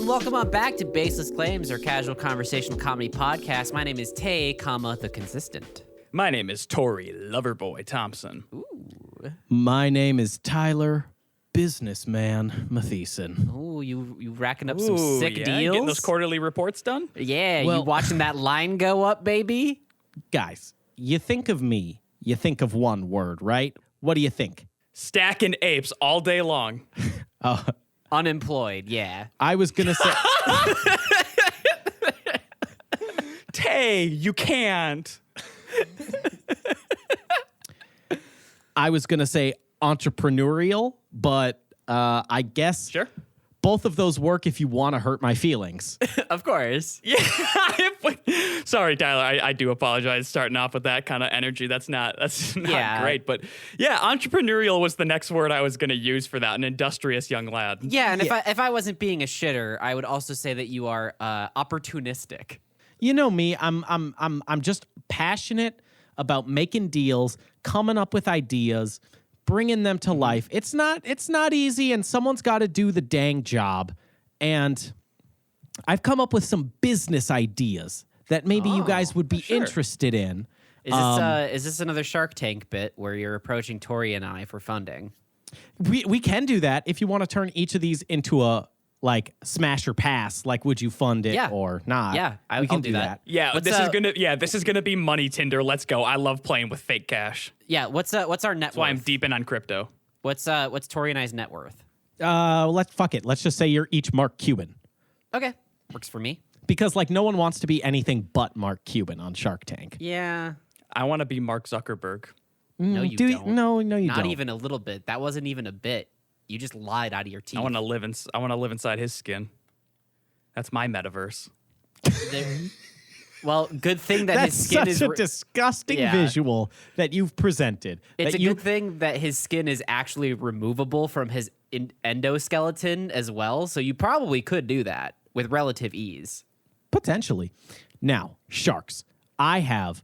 and welcome on back to Baseless Claims, our casual conversational comedy podcast. My name is Tay, the Consistent. My name is Tori Loverboy Thompson. Ooh. My name is Tyler Businessman Matheson. Ooh, you racking up some sick deals? Getting those quarterly reports done? Yeah, Well, you watching that line go up, baby? Guys, you think of me, you think of one word, right? What do you think? Stacking apes all day long. Unemployed, yeah. I was going to say... Tay, you can't. I was going to say entrepreneurial, but I guess Sure. both of those work if you want to hurt my feelings. Of course. Yeah. Sorry, Tyler. I do apologize starting off with that kind of energy. That's not great. But yeah, entrepreneurial was the next word I was going to use for that. An industrious young lad. Yeah, and if I wasn't being a shitter, I would also say that you are opportunistic. You know me, I'm just passionate about making deals, coming up with ideas, bringing them to life. It's not easy, and someone's got to do the dang job. And I've come up with some business ideas that maybe you guys would be interested in. Is this another Shark Tank bit where you're approaching Tori and I for funding? We can do that if you want to turn each of these into a smash or pass. Like, would you fund it or not? Yeah, we can I'll do that. Yeah, this is gonna be money Tinder. Let's go. I love playing with fake cash. Yeah, what's our net worth? That's why I'm deep in on crypto. What's Tori and I's net worth? Let's just say you're each Mark Cuban. Okay, works for me. Because no one wants to be anything but Mark Cuban on Shark Tank. Yeah. I want to be Mark Zuckerberg. No, you don't. No, you don't. Not even a little bit. That wasn't even a bit. You just lied out of your teeth. I want to live inside his skin. That's my metaverse. Well, good thing that his skin is... That's such a disgusting visual that you've presented. It's good thing that his skin is actually removable from his endoskeleton as well, so you probably could do that with relative ease. Potentially. Now, sharks. I have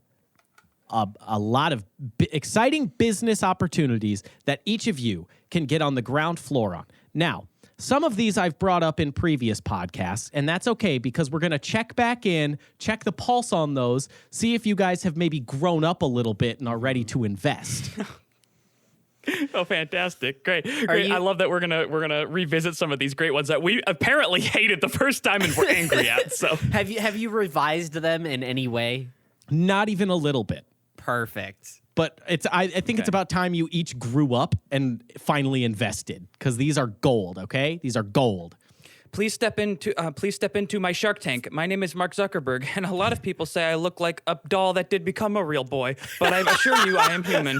a lot of exciting business opportunities that each of you can get on the ground floor on. Now, some of these I've brought up in previous podcasts, and that's okay because we're going to check back in, check the pulse on those, see if you guys have maybe grown up a little bit and are ready to invest. Oh, fantastic. Great. I love that we're gonna revisit some of these great ones that we apparently hated the first time and were angry at. So have you revised them in any way? Not even a little bit. Perfect. But I think it's about time you each grew up and finally invested, because these are gold, okay? These are gold. Please step into my Shark Tank. My name is Mark Zuckerberg, and a lot of people say I look like a doll that did become a real boy, but I assure you I am human.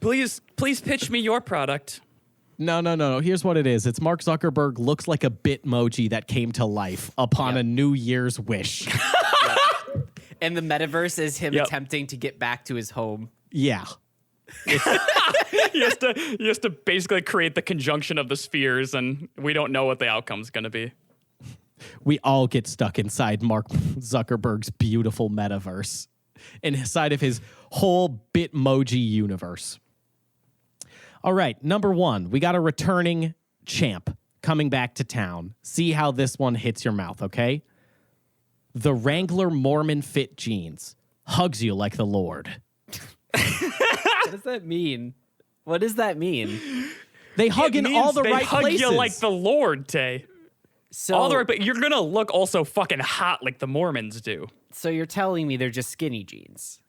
Please pitch me your product. No. Here's what it is. It's Mark Zuckerberg looks like a Bitmoji that came to life upon a New Year's wish. And the metaverse is him attempting to get back to his home. Yeah. He has to basically create the conjunction of the spheres, and we don't know what the outcome's going to be. We all get stuck inside Mark Zuckerberg's beautiful metaverse, inside of his whole Bitmoji universe. All right, number one, we got a returning champ coming back to town. See how this one hits your mouth, okay? The Wrangler Mormon fit jeans. Hugs you like the Lord. What does that mean? What does that mean? They hug in all the right places. They hug you like the Lord, Tay. So, all the right, but you're going to look also fucking hot like the Mormons do. So you're telling me they're just skinny jeans?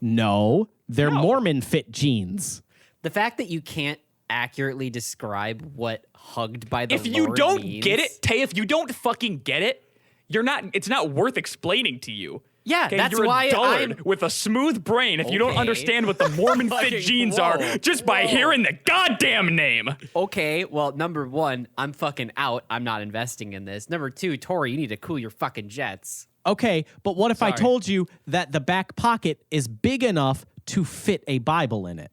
No, they're Mormon fit jeans. The fact that you can't accurately describe what hugged by the Lord means... If you don't means, get it, Tay, if you don't fucking get it, it's not worth explaining to you. Yeah, okay? that's You're why a dullard with a smooth brain if you don't understand what the Mormon fit jeans are just by hearing the goddamn name. Okay, well, number one, I'm fucking out. I'm not investing in this. Number two, Tori, you need to cool your fucking jets. Okay, but what if I told you that the back pocket is big enough to fit a Bible in it?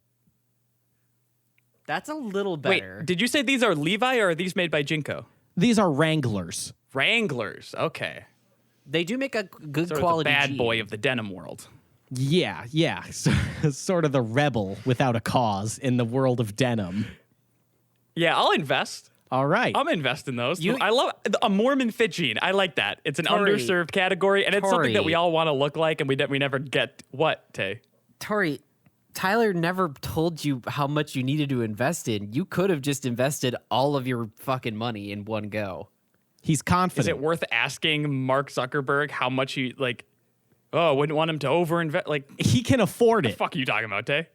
That's a little better. Wait, did you say these are Levi or are these made by Jinko? These are Wranglers. Wranglers, okay. They do make a good sort quality of the bad jean. boy of the denim world. Yeah. Sort of the rebel without a cause in the world of denim. Yeah, I'll invest. All right. I'm investing those. You- I love a Mormon fit gene. I like that. It's an Tori. underserved category, and it's something that we all want to look like, and we never get. What, Tay? Tori, Tyler never told you how much you needed to invest in. You could have just invested all of your fucking money in one go. He's confident. Is it worth asking Mark Zuckerberg how much he like? Oh, wouldn't want him to overinvest. Like, He can afford the it. fuck are you talking about, Tay?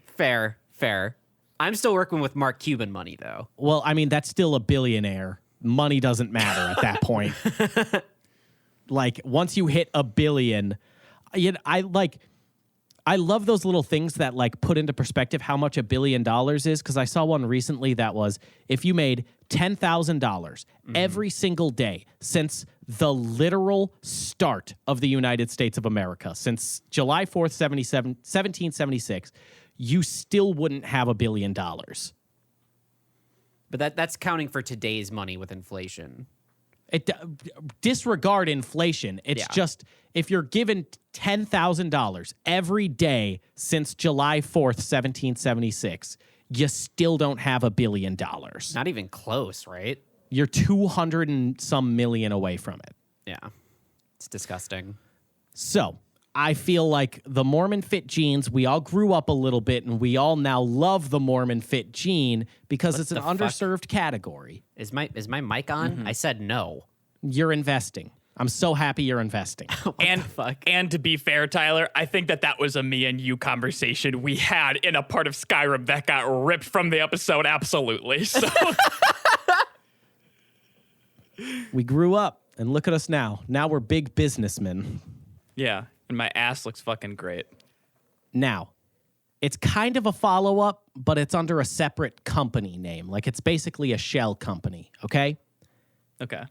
Fair. I'm still working with Mark Cuban money, though. Well, I mean, that's still a billionaire. Money doesn't matter at that point. Like, once you hit a billion, I love those little things that like put into perspective how much $1 billion is. Because I saw one recently that was if you made $10,000 every single day since the literal start of the United States of America, since July 4th, 1776, you still wouldn't have $1 billion. But that's counting for today's money with inflation. Disregard inflation. It's Yeah. just if you're given $10,000 every day since July 4th, 1776, you still don't have $1 billion. Not even close, right? You're 200 and some million away from it. Yeah. It's disgusting. So I feel like the Mormon fit jeans, we all grew up a little bit and we all now love the Mormon fit jean because it's an the fuck? underserved category. Is my mic on? I said no. You're investing. I'm so happy you're investing. And fuck? and to be fair, Tyler, I think that was a me and you conversation we had in a part of Skyrim that got ripped from the episode. Absolutely. So We grew up and look at us now. Now we're big businessmen. yeah, and my ass looks fucking great. Now, it's kind of a follow-up, but it's under a separate company name. Like it's basically a shell company, okay? Okay.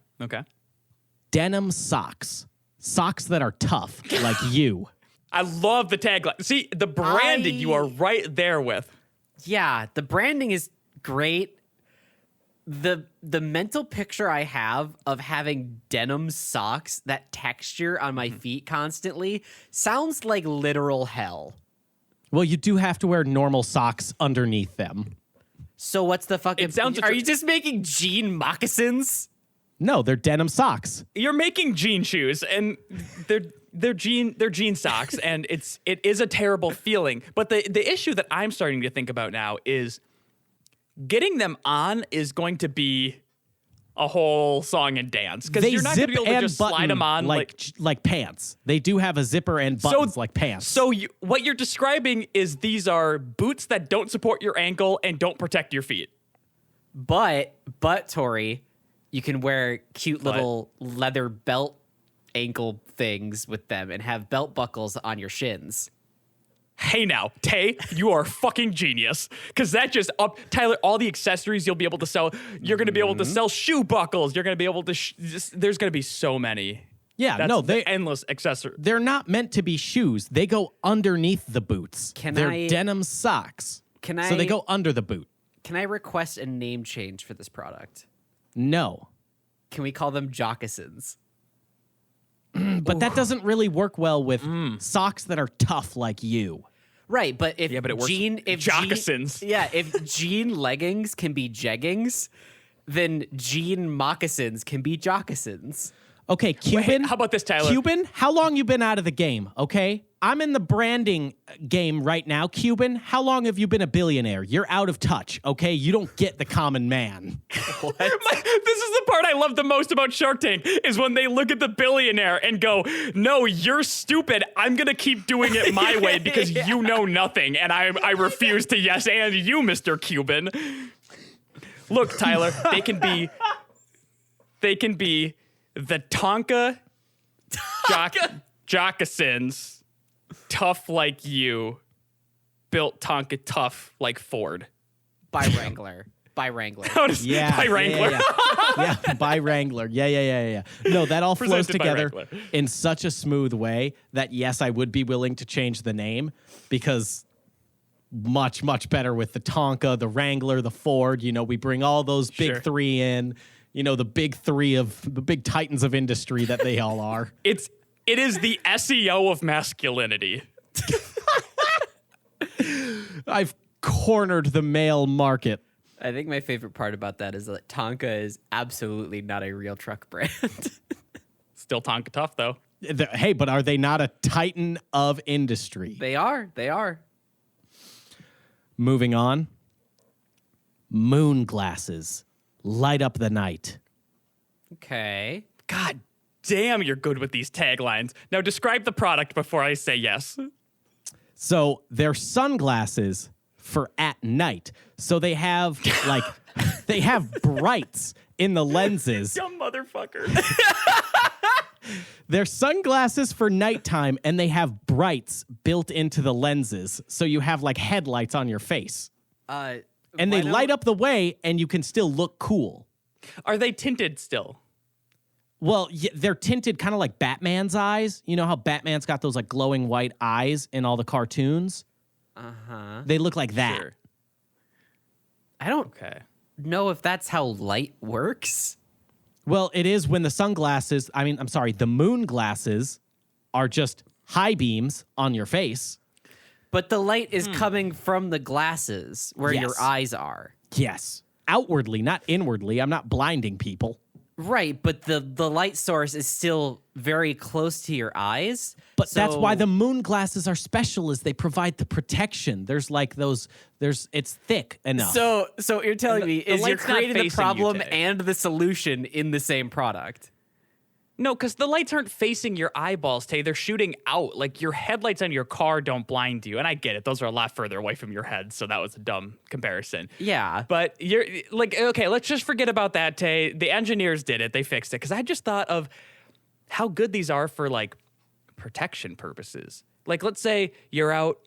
Denim socks. Socks that are tough, like you. I love the tagline. See, the branding you are right there with. Yeah, the branding is great. The mental picture I have of having denim socks, that texture on my feet constantly, sounds like literal hell. Well, you do have to wear normal socks underneath them. So what's the fucking... It sounds- Are you just making jean moccasins? No, they're denim socks. You're making jean shoes, and they're jean socks, and it is a terrible feeling. But the issue that I'm starting to think about now is getting them on is going to be a whole song and dance because They you're not zip going to be able to and just slide button them on like pants. They do have a zipper and buttons like pants. So what you're describing is these are boots that don't support your ankle and don't protect your feet. But Tori, you can wear cute little leather belt ankle things with them and have belt buckles on your shins. Hey now, Tay, you are a fucking genius. Because that just up, Tyler, all the accessories you'll be able to sell. You're going to be able to sell shoe buckles. You're going to be able to, there's going to be so many. yeah, That's no, the endless accessory. they're not meant to be shoes. They go underneath the boots. They're denim socks. So they go under the boot. Can I request a name change for this product? No. Can we call them jockasins? But that doesn't really work well with socks that are tough like you. Right, but if but it works- if jockasins. jean leggings can be jeggings, then jean moccasins can be jockasins. Okay, Cuban. how about this, Tyler? Cuban, how long you been out of the game, okay? I'm in the branding game right now. Cuban, how long have you been a billionaire? You're out of touch, okay? You don't get the common man. This is the part I love the most about Shark Tank is when they look at the billionaire and go, no, you're stupid. I'm going to keep doing it my way because you know nothing. And I refuse to yes and you, Mr. Cuban. Look, Tyler, they can be the Tonka jockasins, tough like you, built Tonka tough like Ford. By Wrangler. By Wrangler. How does by Wrangler? Yeah, by Wrangler. Yeah. No, that all flows Presented by together Wrangler. in such a smooth way that, yes, I would be willing to change the name because much, much better with the Tonka, the Wrangler, the Ford. You know, we bring all those big Sure. three in, you know, the big three of the big titans of industry that they all are. It is the SEO of masculinity. I've cornered the male market. I think my favorite part about that is that Tonka is absolutely not a real truck brand. Still Tonka tough, though. Hey, but are they not a titan of industry? They are. They are. Moving on. Moon glasses light up the night. Okay. God damn, you're good with these taglines. Now describe the product before I say yes. So they're sunglasses for at night. So they have like they have brights in the lenses. Dumb motherfucker. They're sunglasses for nighttime, and they have brights built into the lenses. So you have like headlights on your face. And they light up the way, and you can still look cool. Are they tinted still? Well, yeah, they're tinted kind of like Batman's eyes. You know how Batman's got those like glowing white eyes in all the cartoons? Uh-huh. They look like that. Sure. I don't Okay. know if that's how light works. Well, it is when the moon glasses are just high beams on your face. But the light is coming from the glasses where Yes. your eyes are. Yes. Outwardly, not inwardly. I'm not blinding people. Right, but the light source is still very close to your eyes. But that's So- why the moon glasses are special, is they provide the protection. It's thick enough. So what you're telling me is you're light's not creating the facing you, problem Tay. and the solution in the same product. No, because the lights aren't facing your eyeballs, Tay. They're shooting out. Like, your headlights on your car don't blind you. And I get it. Those are a lot further away from your head, so that was a dumb comparison. Yeah. But you're like, okay, let's just forget about that, Tay. The engineers did it. They fixed it. Because I just thought of how good these are for, like, protection purposes. Like, let's say you're out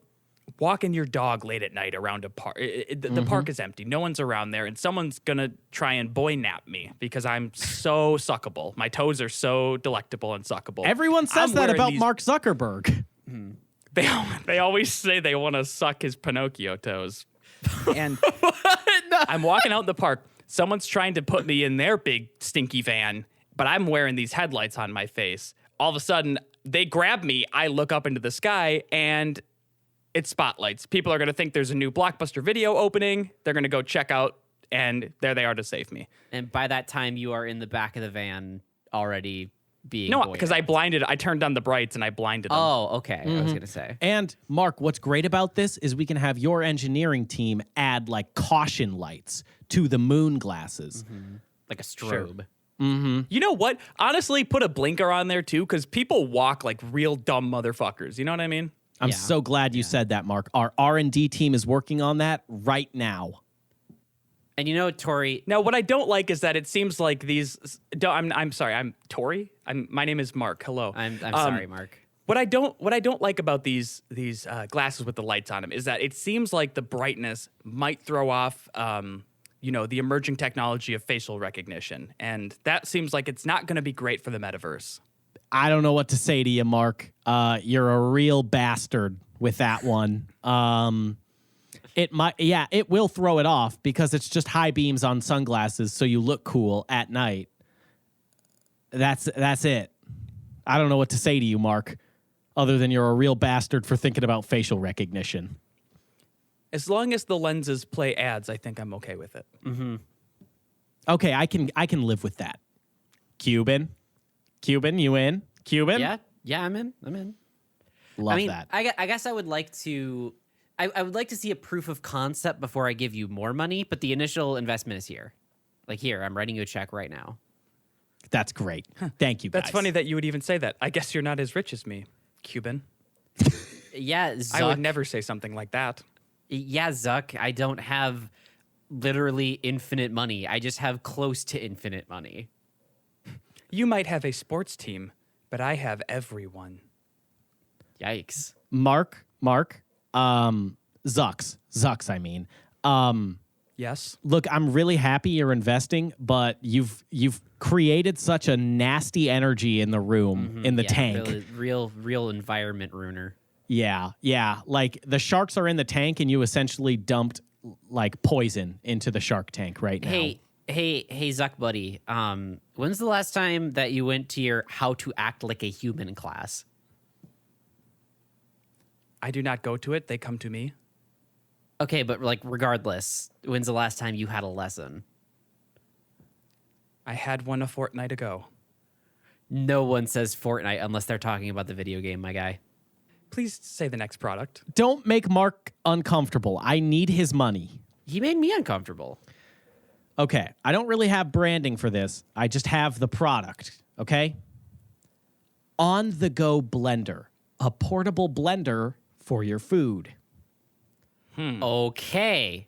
walking your dog late at night around a park. The park is empty. No one's around there. And someone's going to try and boy nap me because I'm so suckable. My toes are so delectable and suckable. Everyone says I'm that wearing about these- Mark Zuckerberg. They always say they want to suck his Pinocchio toes. And I'm walking out in the park. Someone's trying to put me in their big stinky van, but I'm wearing these headlights on my face. All of a sudden, they grab me. I look up into the sky, and it's spotlights. People are going to think there's a new Blockbuster video opening. They're going to go check out, and there they are to save me. And by that time, you are in the back of the van already being No, buoyed because out. I turned on the brights, and I blinded them. Oh, okay. I was going to say. And Mark, what's great about this is we can have your engineering team add like caution lights to the moon glasses. Like a strobe. You know what? Honestly, put a blinker on there, too, because people walk like real dumb motherfuckers. You know what I mean? I'm Yeah. so glad you said that, Mark. Our R&D team is working on that right now. And you know, Tori, Now, what I don't like is that it seems like these. I'm sorry. I'm Tori. My name is Mark. Hello. I'm sorry, Mark. What I don't like about these glasses with the lights on them is that it seems like the brightness might throw off, the emerging technology of facial recognition, and that seems like it's not going to be great for the metaverse. I don't know what to say to you, Mark. You're a real bastard with that one. It will throw it off because it's just high beams on sunglasses, so you look cool at night. That's it. I don't know what to say to you, Mark, other than you're a real bastard for thinking about facial recognition. As long as the lenses play ads, I think I'm okay with it. Okay, I can live with that. Cuban, you in? Cuban? Yeah, I'm in. Love that. I guess I would like to. I would like to see a proof of concept before I give you more money, but the initial investment is here. Like here, I'm writing you a check right now. That's great. Thank you, guys. That's funny that you would even say that. I guess you're not as rich as me, Cuban. Yeah, Zuck. I would never say something like that. Yeah, Zuck. I don't have literally infinite money. I just have close to infinite money. You might have a sports team, but I have everyone. Yikes. Mark, Zucks, I mean. Yes. Look, I'm really happy you're investing, but you've created such a nasty energy in the room, in the tank. Real environment ruiner. Yeah. Like the sharks are in the tank and you essentially dumped like poison into the shark tank right now. Hey, Zuck buddy. When's the last time that you went to your how to act like a human class? I do not go to it. They come to me. Okay, but like regardless, when's the last time you had a lesson? I had one a fortnight ago. No one says Fortnite unless they're talking about the video game, my guy. Please say the next product. Don't make Mark uncomfortable. I need his money. He made me uncomfortable. Okay, I don't really have branding for this. I just have the product, okay? On-the-go blender. A portable blender for your food. Okay.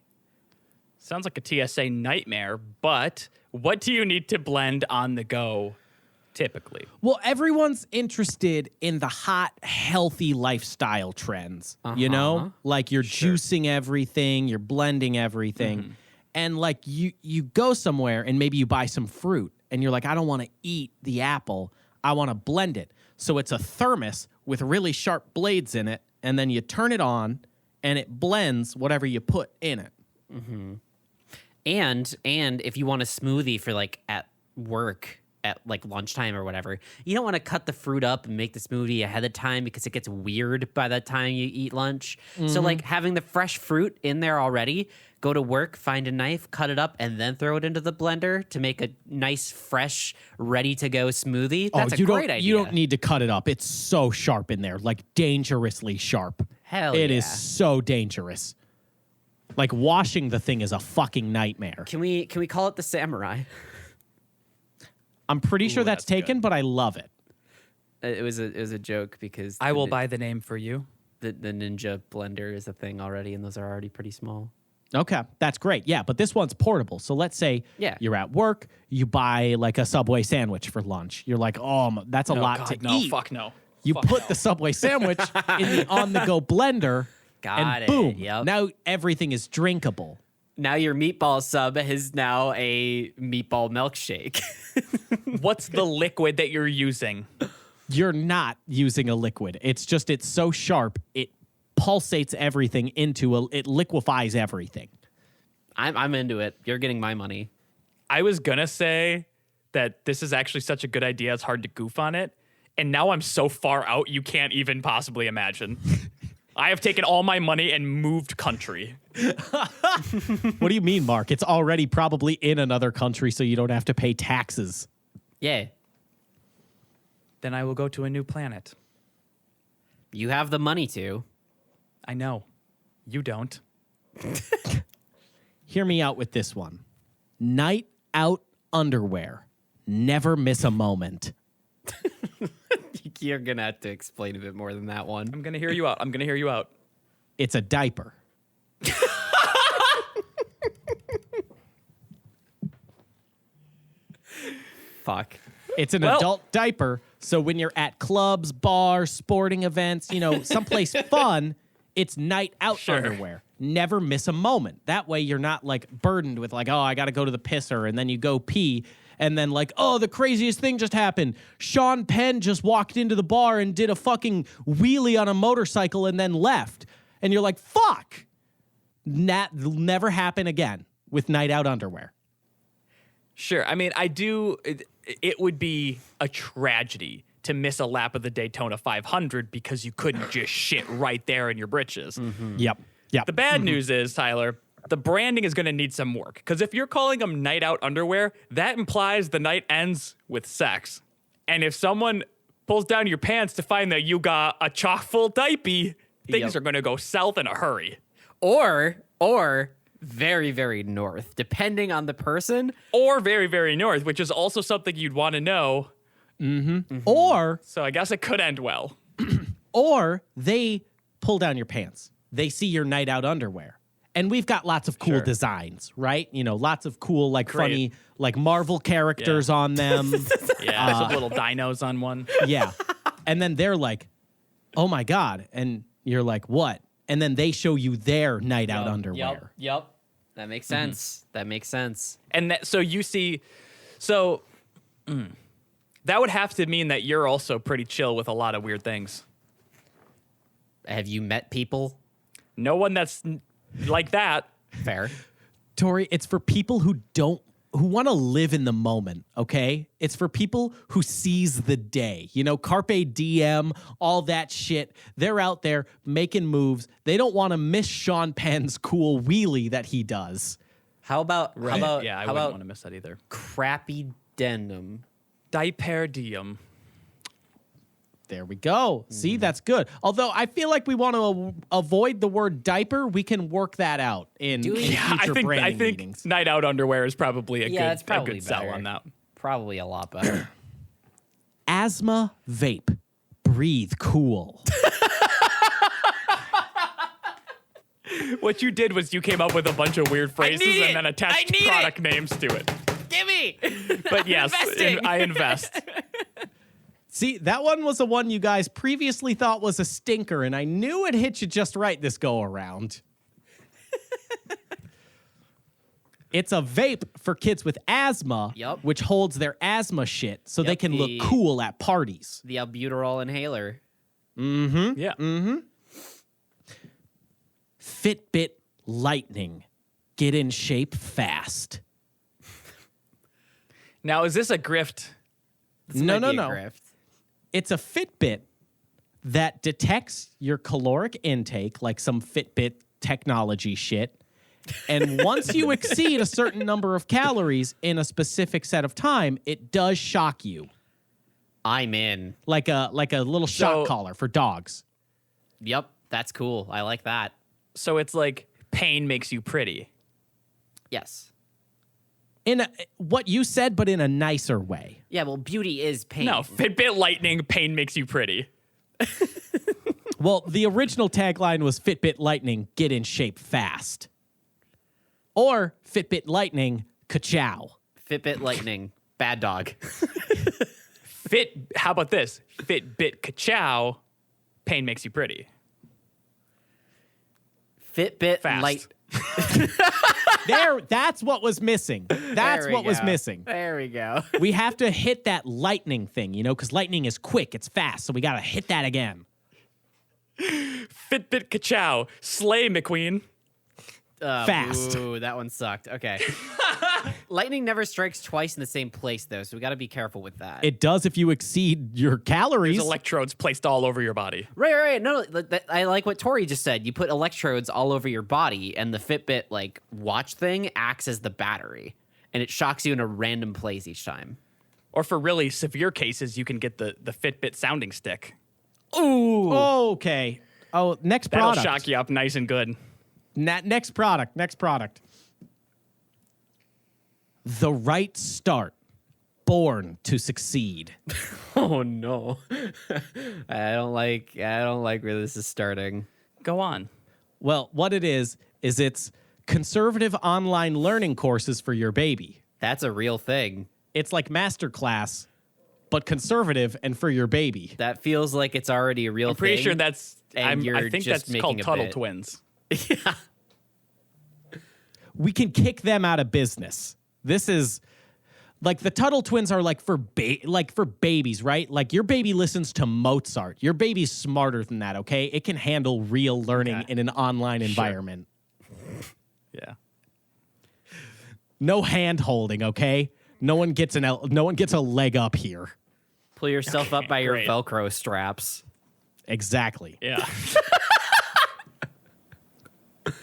Sounds like a TSA nightmare, but what do you need to blend on the go typically? Well, everyone's interested in the hot, healthy lifestyle trends, you know? Like you're juicing everything, you're blending everything. And like you go somewhere and maybe you buy some fruit and you're like, I don't want to eat the apple. I want to blend it. So it's a thermos with really sharp blades in it. And then you turn it on and it blends whatever you put in it. And if you want a smoothie for like at work at like lunchtime or whatever, you don't want to cut the fruit up and make the smoothie ahead of time because it gets weird by the time you eat lunch. So like having the fresh fruit in there already, go to work, find a knife, cut it up, and then throw it into the blender to make a nice, fresh, ready-to-go smoothie. That's a great idea. You don't need to cut it up. It's so sharp in there, like dangerously sharp. Hell It yeah. is so dangerous. Like washing the thing is a fucking nightmare. Can we call it the samurai? I'm pretty sure that's that's taken, but I love it. It was a joke because I will buy the name for you. the Ninja blender is a thing already, and those are already pretty small. Okay, that's great. Yeah, but this one's portable. So let's say you're at work, you buy like a Subway sandwich for lunch. You're like, oh, that's a lot to no, eat. Fuck no. You Fuck put no. the Subway sandwich in the on-the-go blender, Got and it. boom, Yep. now everything is drinkable. Now your meatball sub is now a meatball milkshake. What's the liquid that you're using? You're not using a liquid. It's so sharp, it pulsates everything it liquefies everything. I'm into it. You're getting my money. I was gonna say that this is actually such a good idea, it's hard to goof on it. And now I'm so far out, you can't even possibly imagine. I have taken all my money and moved country. What do you mean, Mark? It's already probably in another country, so you don't have to pay taxes. Yeah. Then I will go to a new planet. You have the money to. I know. You don't. Hear me out with this one. Night out underwear. Never miss a moment. You're going to have to explain a bit more than that one. I'm gonna hear you out. It's a diaper. Fuck. It's an adult diaper, so when you're at clubs, bars, sporting events, someplace fun, it's night out underwear. Never miss a moment. That way you're not like burdened with like, oh, I got to go to the pisser, and then you go pee, and then like, oh, the craziest thing just happened. Sean Penn just walked into the bar and did a fucking wheelie on a motorcycle and then left. And you're like, fuck. That'll never happen again with night out underwear. Sure. I mean, it would be a tragedy to miss a lap of the Daytona 500 because you couldn't just shit right there in your britches. Yep. The bad news is, Tyler, the branding is going to need some work. Because if you're calling them night out underwear, that implies the night ends with sex. And if someone pulls down your pants to find that you got a chock full diaper, things are going to go south in a hurry. Or very, very north, depending on the person. Or very, very north, which is also something you'd want to know. Or So I guess it could end well. Or they pull down your pants. They see your night out underwear. And we've got lots of cool designs, right? Lots of cool, like Great. funny, like Marvel characters on them. Yeah, some little dinos on one. Yeah. And then they're like, oh my God. And you're like, what? And then they show you their night out underwear. Yep. That makes sense. That makes sense. And so you see, that would have to mean that you're also pretty chill with a lot of weird things. Have you met people? No one that's like that. Fair. Tori, it's for people who don't to live in the moment, okay? It's for people who seize the day. You know, carpe diem, all that shit. They're out there making moves. They don't want to miss Sean Penn's cool wheelie that he does. How about Yeah, I wouldn't want to miss that either. crappy denim? Diperdium. There we go. See, that's good. Although I feel like we want to avoid the word diaper, we can work that out in we? future I branding think meetings. night out underwear is probably It's a probably good sell better. on that. Probably a lot better. Asthma vape. Breathe cool. What you did was you came up with a bunch of weird phrases need and it. then I attached need product names to it. Gimme! But yes, Investing. I invest. See, that one was the one you guys previously thought was a stinker, and I knew it hit you just right this go around. It's a vape for kids with asthma, Yup. which holds their asthma shit so they Yep, can look the- cool at parties. The albuterol inhaler. Yeah. Fitbit Lightning. Get in shape fast. Now, is this a grift? This No, might no, be a no. grift. It's a Fitbit that detects your caloric intake, like some Fitbit technology shit. And once you exceed a certain number of calories in a specific set of time, it does shock you. I'm in. Like a little shock So- collar for dogs. Yep, that's cool. I like that. So it's like pain makes you pretty. Yes. In what you said, but in a nicer way. Yeah, well, beauty is pain. No, Fitbit Lightning, pain makes you pretty. Well, the original tagline was Fitbit Lightning, get in shape fast. Or Fitbit Lightning, ka-chow. Fitbit Lightning, bad dog. How about this? Fitbit Ka-chow, pain makes you pretty. Fitbit Fast. Light. That's what was missing. That's There we what was go. missing. There we go. We have to hit that lightning thing, you know, because lightning is quick, it's fast, so we got to hit that again. Fitbit Ka-chow, slay McQueen. Fast. Ooh, that one sucked. Okay. Lightning never strikes twice in the same place, though, so we got to be careful with that. It does if you exceed your calories. There's electrodes placed all over your body. Right. No, I like what Tori just said. You put electrodes all over your body, and the Fitbit like watch thing acts as the battery, and it shocks you in a random place each time. Or for really severe cases, you can get the Fitbit sounding stick. Ooh. Okay. Oh, next That'll product. shock you up nice and good. Next product. The right start. Born to succeed. Oh no. I don't like where this is starting. Go on. Well, what it is it's conservative online learning courses for your baby. That's a real thing. It's like masterclass, but conservative and for your baby. That feels like it's already a real I'm pretty thing. sure that's. and I you're think just that's called making a Tuttle bit. Twins. Yeah. We can kick them out of business. This is like the Tuttle Twins are like for babies, right? Like your baby listens to Mozart. Your baby's smarter than that, okay? It can handle real learning Okay. in an online environment. Yeah. No hand holding, okay? No one gets a leg up here. Pull yourself up by your great. Velcro straps. Exactly. Yeah.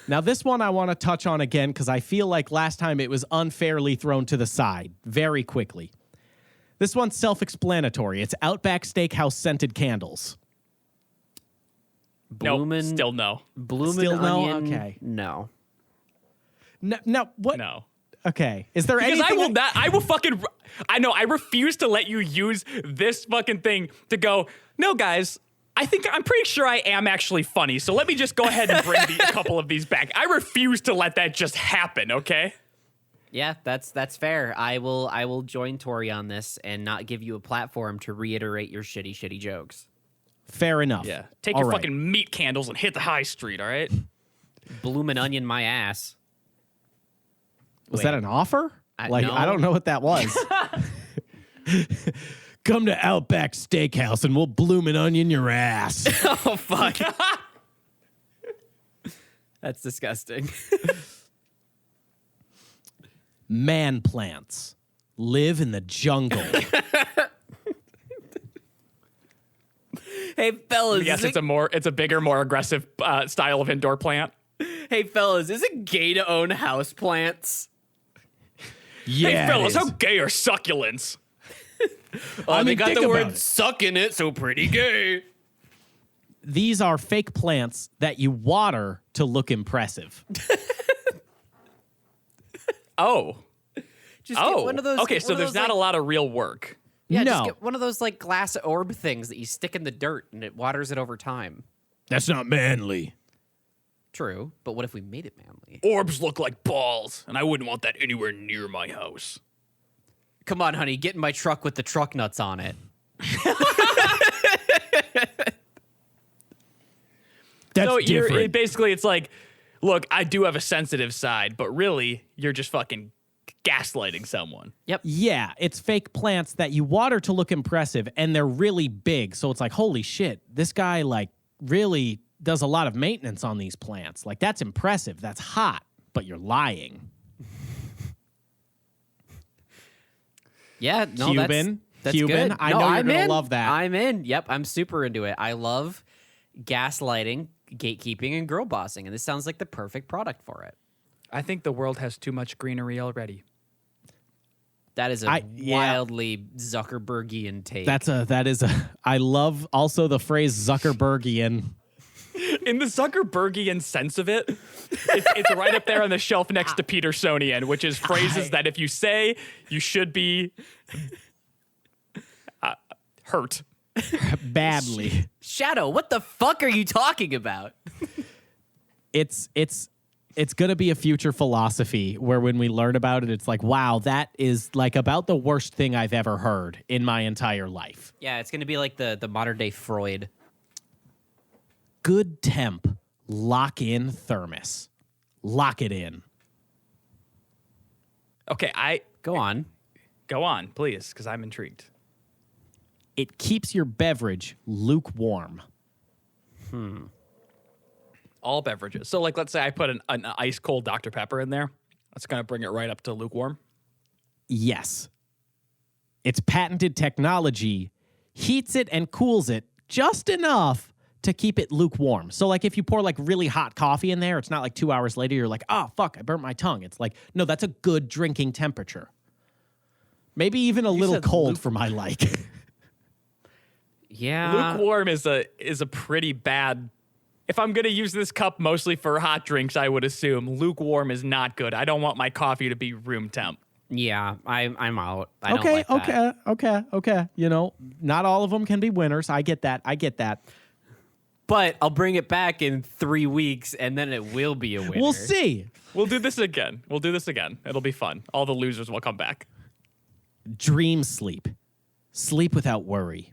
Now, this one I want to touch on again because I feel like last time it was unfairly thrown to the side very quickly. This one's self-explanatory. It's Outback Steakhouse scented candles. Bloomin' Still no. Bloomin' Still no? onion. Okay. No. No, what? No. Okay. Is there Because anything? I will fucking. I know. I refuse to let you use this fucking thing to go. No, guys. I'm pretty sure I am actually funny. So let me just go ahead and bring a couple of these back. I refuse to let that just happen. Okay. Yeah, that's fair. I will join Tori on this and not give you a platform to reiterate your shitty jokes. Fair enough. Yeah. Take All your right. fucking meat candles and hit the high street. All right. Bloomin' onion my ass. Was Wait. that an offer? No. I don't know what that was. Come to Outback Steakhouse and we'll bloomin' onion your ass. Oh fuck. That's disgusting. Man plants live in the jungle. Hey fellas, Yes, it's a bigger, more aggressive style of indoor plant. hey fellas, is it gay to own house plants? Yeah, Hey, fellas, it how is. gay are succulents? I They mean, got think the about word it. suck in it, so pretty gay. These are fake plants that you water to look impressive. Oh. Just get one of those. Okay, get so one of there's those, not like, a lot of real work. Yeah, No. just get one of those like glass orb things that you stick in the dirt and it waters it over time. That's not manly. True, but what if we made it manly? Orbs look like balls, and I wouldn't want that anywhere near my house. Come on, honey, get in my truck with the truck nuts on it. That's So different. basically, it's like, look, I do have a sensitive side, but really, you're just fucking gaslighting someone. Yep. Yeah, it's fake plants that you water to look impressive, and they're really big. So it's like, holy shit, this guy like really does a lot of maintenance on these plants. Like that's impressive. That's hot, but you're lying. Yeah, no, Cuban? that's Cuban? good. I No, know you're I'm gonna in. love that. I'm in. Yep, I'm super into it. I love gaslighting, gatekeeping, and girl bossing, and this sounds like the perfect product for it. I think the world has too much greenery already. That is a Yeah. wildly Zuckerbergian take. I love also the phrase Zuckerbergian. In the Zuckerbergian sense of it, it's right up there on the shelf next to Petersonian, which is phrases that if you say, you should be hurt. Badly. Shadow, what the fuck are you talking about? It's going to be a future philosophy where when we learn about it, it's like, wow, that is like about the worst thing I've ever heard in my entire life. Yeah, it's going to be like the modern day Freud. Good temp, lock in thermos. Lock it in. Okay, Go on. go on, please, because I'm intrigued. It keeps your beverage lukewarm. All beverages. So, like, let's say I put an ice cold Dr. Pepper in there. That's going to bring it right up to lukewarm. Yes. Its patented technology heats it and cools it just enough to keep it lukewarm. So like if you pour like really hot coffee in there, it's not like 2 hours later you're like, oh fuck, I burnt my tongue. It's like, no, that's a good drinking temperature. Maybe even a little said cold for my like. Yeah. Lukewarm is a pretty bad. If I'm going to use this cup mostly for hot drinks, I would assume lukewarm is not good. I don't want my coffee to be room temp. Yeah, I'm out. I don't like that. Okay. You know, not all of them can be winners. I get that. But I'll bring it back in 3 weeks, and then it will be a winner. We'll see. We'll do this again. It'll be fun. All the losers will come back. Dream sleep. Sleep without worry.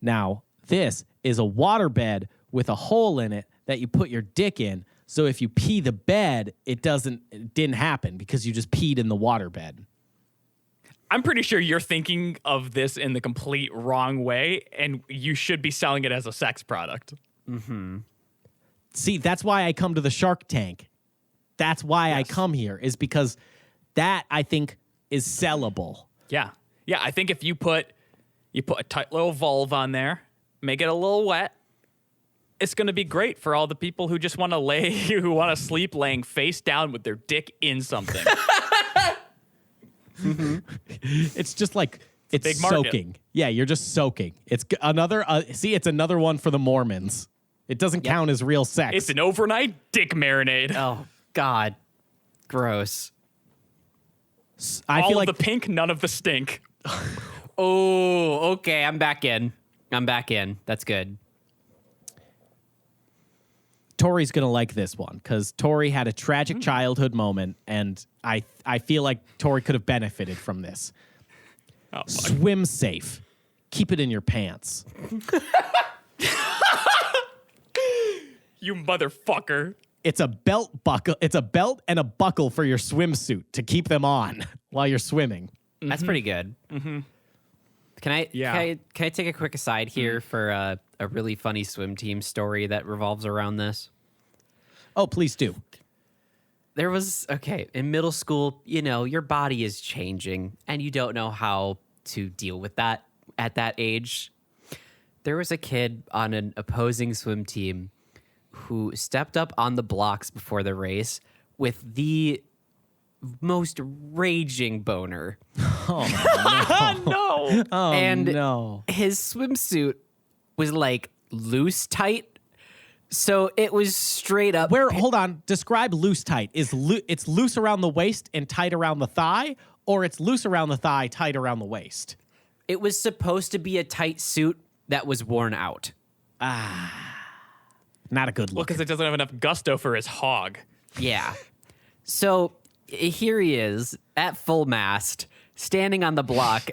Now, this is a waterbed with a hole in it that you put your dick in. So if you pee the bed, it didn't happen because you just peed in the waterbed. I'm pretty sure you're thinking of this in the complete wrong way, and you should be selling it as a sex product. See, that's why I come to the Shark Tank. That's why I come here, is because that I think is sellable. Yeah. I think if you put a tight little valve on there, make it a little wet, it's going to be great for all the people who just want to sleep laying face down with their dick in something. It's just like it's big market. soaking. Yeah, you're just soaking. It's another. It's another one for the Mormons. It doesn't count as real sex. It's an overnight dick marinade. Oh, God. Gross. I all feel of like the pink, none of the stink. Oh, okay. I'm back in. That's good. Tori's gonna like this one because Tori had a tragic childhood moment, and I feel like Tori could have benefited from this. Oh, fuck. Swim safe. Keep it in your pants. You motherfucker. It's a belt buckle. It's a belt and a buckle for your swimsuit to keep them on while you're swimming. That's pretty good. Can I take a quick aside here for a really funny swim team story that revolves around this? Oh, please do. there was, okay, in middle school, your body is changing and you don't know how to deal with that at that age. There was a kid on an opposing swim team who stepped up on the blocks before the race with the most raging boner. Oh, No. Oh, And no. his swimsuit was like loose tight. So it was straight up. Hold on. Describe loose tight. It's loose around the waist and tight around the thigh, or it's loose around the thigh, tight around the waist? It was supposed to be a tight suit that was worn out. Not a good Well, look. because it doesn't have enough gusto for his hog. Yeah. So here he is at full mast, standing on the block.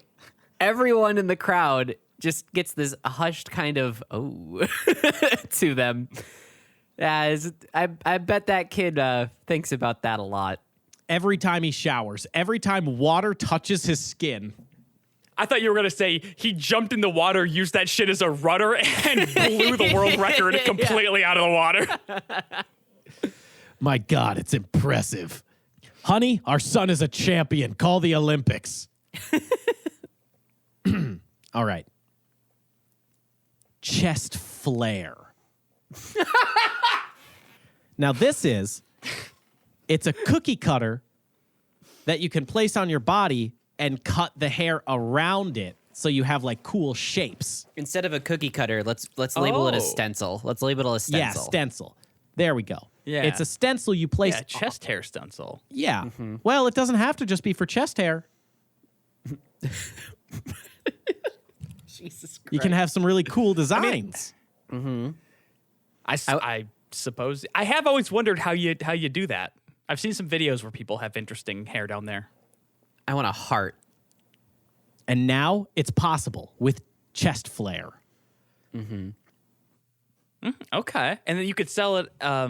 Everyone in the crowd just gets this hushed kind of to them. I bet that kid thinks about that a lot. Every time he showers, every time water touches his skin. I thought you were going to say he jumped in the water, used that shit as a rudder, and blew the world record completely out of the water. My God, it's impressive. Honey, our son is a champion. Call the Olympics. All right. Chest flare. Now, it's a cookie cutter that you can place on your body and cut the hair around it so you have like cool shapes. Instead of a cookie cutter, let's label it a Oh. stencil. Let's label it a stencil. Yeah, stencil. There we go. Yeah. It's a stencil you place. Yeah, chest hair stencil. Yeah. Mm-hmm. Well, it doesn't have to just be for chest hair. Jesus Christ. You can have some really cool designs. I suppose I have always wondered how you do that. I've seen some videos where people have interesting hair down there. I want a heart. And now it's possible with chest flare. Okay, and then you could sell it. I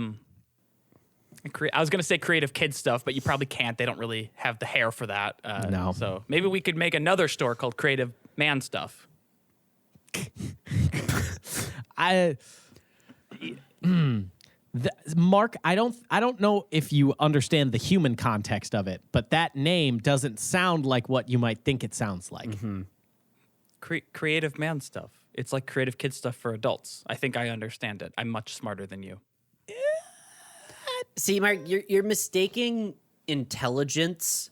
was going to say creative kid stuff, but you probably can't. They don't really have the hair for that. No. So maybe we could make another store called Creative Man Stuff. Mark, I don't know if you understand the human context of it, but that name doesn't sound like what you might think it sounds like. Creative Man Stuff. It's like creative kid stuff for adults. I think I understand it. I'm much smarter than you. See, Mark, you're mistaking intelligence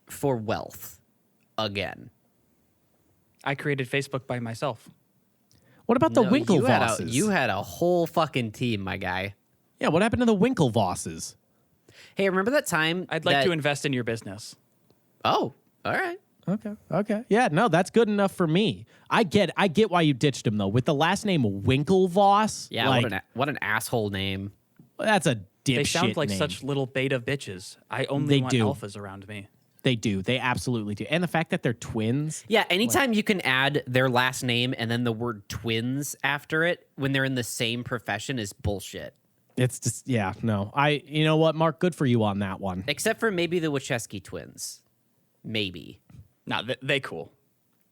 for wealth again. I created Facebook by myself. What about the No, Winklevosses? you had a whole fucking team, my guy. Yeah, what happened to the Winklevosses? Hey, remember that time? I'd like to invest in your business. Oh, all right. Okay. Yeah, no, that's good enough for me. I get why you ditched him though. With the last name Winklevoss, Yeah, like, what an asshole name. that's a dipshit They sound like name. such little beta bitches. I only They want do. alphas around me. They do. They absolutely do. And the fact that they're twins. Yeah, anytime you can add their last name and then the word twins after it when they're in the same profession is bullshit. It's just, yeah, no. You know what, Mark? Good for you on that one. Except for maybe the Wachowski twins. Maybe. Nah, they cool.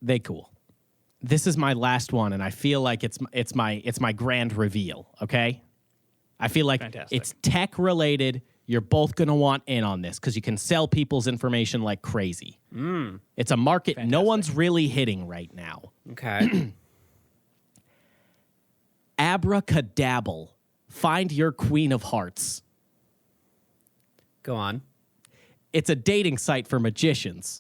They cool. This is my last one, and I feel like it's my grand reveal. Okay, I feel like Fantastic. it's tech related. You're both gonna want in on this because you can sell people's information like crazy. It's a market no Fantastic. one's really hitting right now. Okay. Abracadabble. Find your queen of hearts. Go on. It's a dating site for magicians.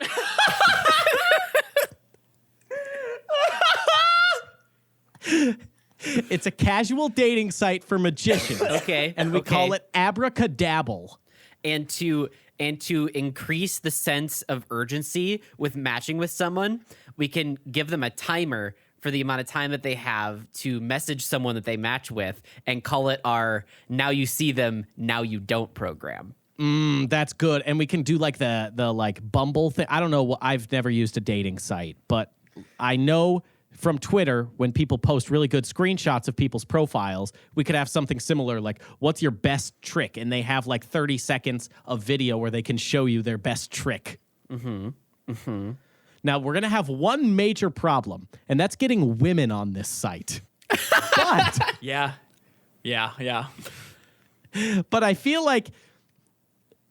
It's a casual dating site for magicians. Okay. And we okay. call it Abracadabble. And to increase the sense of urgency with matching with someone, we can give them a timer for the amount of time that they have to message someone that they match with and call it our now you see them, now you don't program. That's good. And we can do like the like Bumble thing. I don't know. I've never used a dating site, but I know from Twitter when people post really good screenshots of people's profiles, we could have something similar like, what's your best trick? And they have like 30 seconds of video where they can show you their best trick. Now, we're going to have one major problem, and that's getting women on this site. But Yeah. but I feel like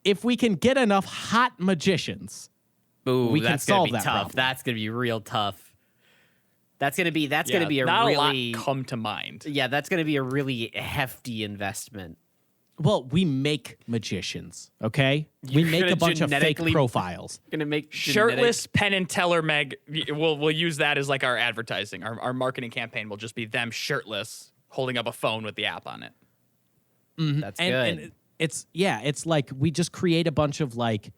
if we can get enough hot magicians, Ooh, we can that's gonna solve be that tough. problem. That's gonna be real tough. That's gonna be a not really a lot come to mind. yeah. That's gonna be a really hefty investment. well, we make magicians, okay? We You're make gonna a bunch of fake genetically- profiles. Gonna make Shirtless Penn and Teller Meg. We'll use that as like our advertising. Our marketing campaign will just be them shirtless, holding up a phone with the app on it. That's good. And it's like we just create a bunch of like,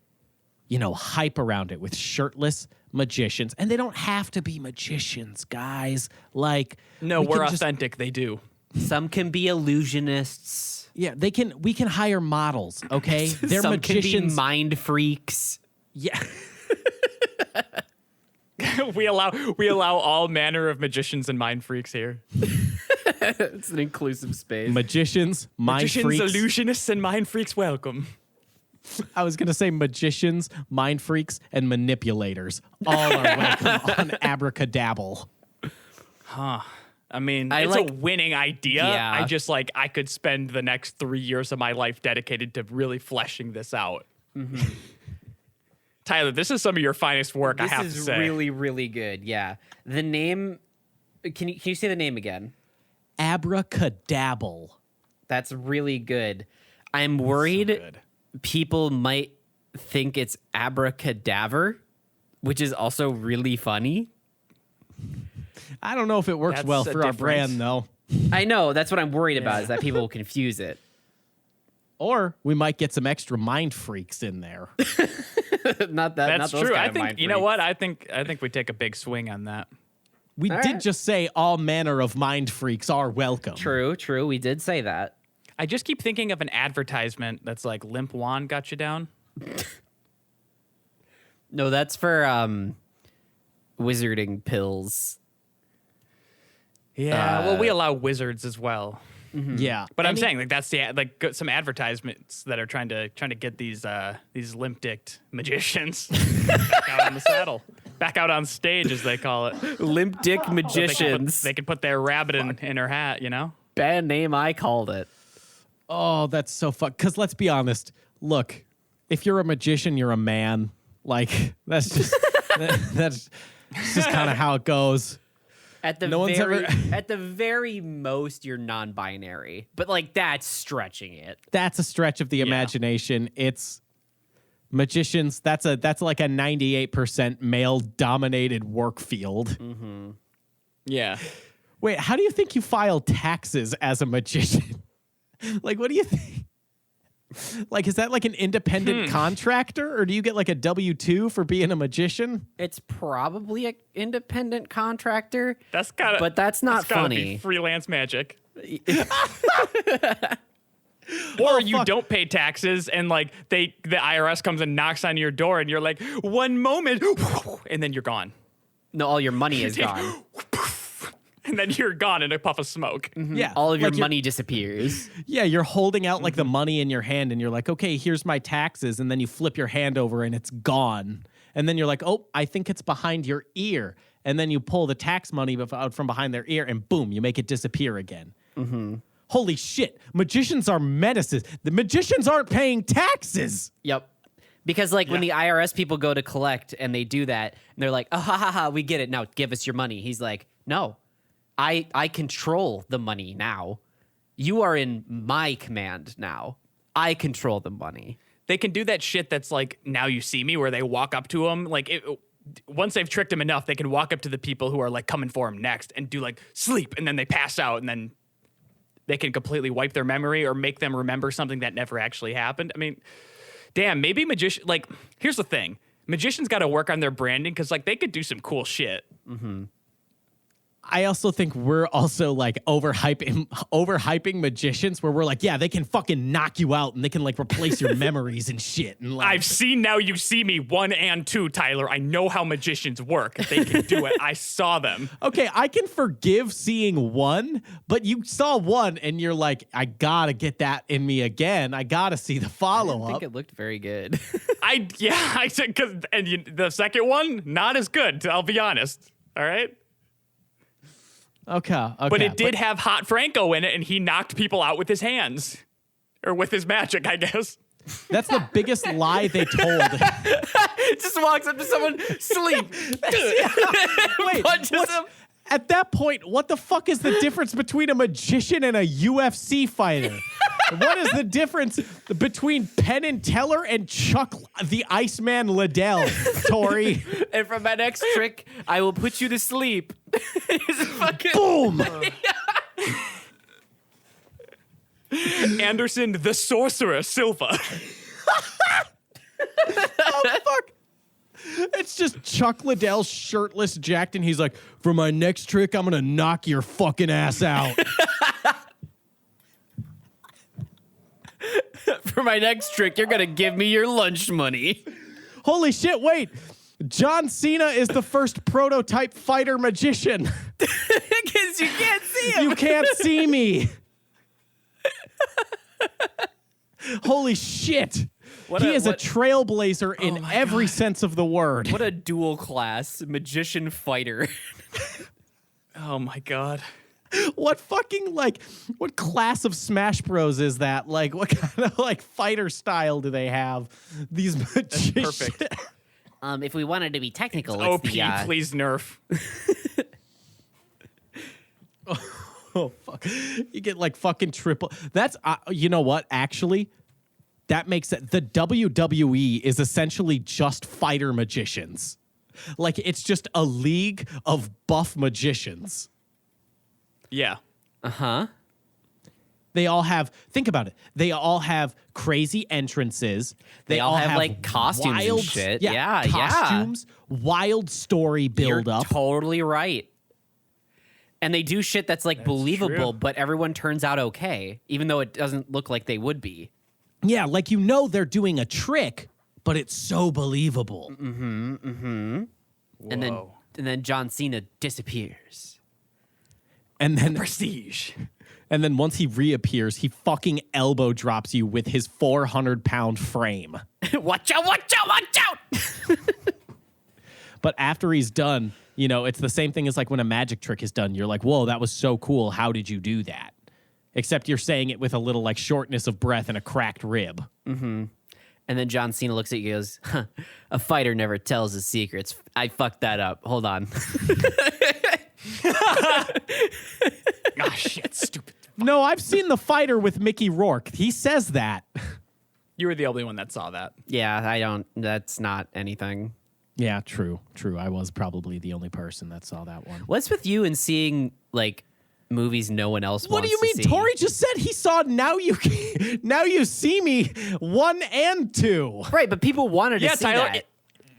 hype around it with shirtless magicians, and they don't have to be magicians, guys. Like, No, we we're can just- authentic. They do. Some can be illusionists. Yeah, we can hire models, okay? They're Some magicians. can be mind freaks. Yeah. we allow all manner of magicians and mind freaks here. It's an inclusive space. Magicians, mind Magicians, freaks. illusionists, and mind freaks welcome. I was going to say magicians, mind freaks, and manipulators. All are welcome on Abracadabble. I mean, I it's like- a winning idea. Yeah. I just I could spend the next 3 years of my life dedicated to really fleshing this out. Tyler, this is some of your finest work, I have to This is say. really, really good. Yeah. The name. Can you say the name again? Abracadabble. That's really good. I'm worried good. people might think it's abracadaver, which is also really funny. I don't know if it works That's well a for our difference. brand, though. I know. That's what I'm worried about, is that people will confuse it. Or we might get some extra mind freaks in there. Not that. That's not those true. kind I of think mind you know freaks. what? I think we take a big swing on that. We All did right. just say all manner of mind freaks are welcome. True. We did say that. I just keep thinking of an advertisement that's like Limp Wand got you down. No, that's for wizarding pills. Yeah, well, we allow wizards as well. Yeah. But I'm Any- saying that's some advertisements that are trying to get these limp-dicked magicians back out on the saddle, back out on stage as they call it. Limp dick So magicians. they can put their rabbit in her hat, Bad name. I called it. Oh, that's so fun. Because let's be honest. Look, if you're a magician, you're a man. Like, that's just that's just kind of how it goes. At the No one's very, ever- at the very most, you're non-binary, but like that's stretching it. That's a stretch of the imagination. It's magicians. That's like a 98% male-dominated work field. Yeah. Wait, how do you think you file taxes as a magician? Like, what do you think? Like, is that like an independent contractor, or do you get like a W-2 for being a magician? It's probably an independent contractor, That's gotta, but that's not gotta be funny. freelance magic. Or you fuck. don't pay taxes and like the IRS comes and knocks on your door and you're like, one moment, and then you're gone. No, all your money is gone. And then you're gone in a puff of smoke. Yeah, All of your like you're- money disappears. Yeah, you're holding out like the money in your hand, and you're like, okay, here's my taxes, and then you flip your hand over, and it's gone. And then you're like, oh, I think it's behind your ear. And then you pull the tax money out from behind their ear, and boom, you make it disappear again. Holy shit! Magicians are menaces. The magicians aren't paying taxes. Yep. Because like when the IRS people go to collect and they do that, and they're like, oh, ha ha ha, we get it. Now give us your money. He's like, no, I control the money now. You are in my command now. I control the money. They can do that shit that's like Now You See Me, where they walk up to them. Like once they've tricked him enough, they can walk up to the people who are like coming for him next and do like sleep, and then they pass out, and then they can completely wipe their memory or make them remember something that never actually happened. I mean, damn, maybe magician. Like, here's the thing: magicians got to work on their branding because like they could do some cool shit. I also think we're also like overhyping magicians, where we're like, yeah, they can fucking knock you out and they can like replace your memories and shit. And like, I've seen Now You See Me 1 and 2, Tyler. I know how magicians work. They can do it. I saw them. okay, I can forgive seeing one, but you saw one and you're like, I gotta get that in me again. I gotta see the I follow think up. it looked very good. I said, the second one, not as good, I'll be honest. All right? Okay, But it did have Hot Franco in it, and he knocked people out with his hands. Or with his magic, I guess. That's the biggest lie they told. Just walks up to someone, sleep. Wait, Punches what's- him. at that point, what the fuck is the difference between a magician and a UFC fighter? What is the difference between Penn and Teller and Chuck the Iceman Liddell, Tori? And for my next trick, I will put you to sleep. It's fucking Boom! Anderson, the sorcerer, Silva. Oh, fuck. It's just Chuck Liddell shirtless, jacked, and he's like, for my next trick, I'm going to knock your fucking ass out. For my next trick, you're gonna give me your lunch money. Holy shit, wait. John Cena is the first prototype fighter magician. Because you can't see him. You can't see me. Holy shit. He is a trailblazer in every sense of the word. What a dual class magician fighter. Oh my god. What fucking, like, what class of Smash Bros is that? Like, what kind of, like, fighter style do they have? These magicians. Perfect. If we wanted to be technical, it's OP, the please nerf. Oh, fuck. You get, like, fucking triple. That's, you know what, actually? That makes it. The WWE is essentially just fighter magicians. Like, it's just a league of buff magicians. Yeah. uh-huh. They all have, think about it. They all have crazy entrances. They all have, like, costumes and shit. Yeah, costumes, wild story build You're up. totally right. And they do shit that's like believable, true. but everyone turns out okay, even though it doesn't look like they would be. Yeah, like, you know they're doing a trick, but it's so believable. And then John Cena disappears. And then Prestige. And then once he reappears, he fucking elbow drops you with his 400-pound frame. Watch out, watch out, watch out! But after he's done, you know, it's the same thing as like when a magic trick is done. You're like, whoa, that was so cool. How did you do that? Except you're saying it with a little like shortness of breath and a cracked rib. Mm-hmm. And then John Cena looks at you and goes, huh, a fighter never tells his secrets. I fucked that up. Hold on. Ah, shit, stupid. No, I've seen The Fighter with Mickey Rourke. He says that. You were the only one that saw that. Yeah, that's not anything. Yeah, true. I was probably the only person that saw that one. What's with you and seeing, like, movies no one else What do wants you mean? to see? Tori just said he saw Now You See Me 1 and 2. Right, but people wanted to see Tyler. that.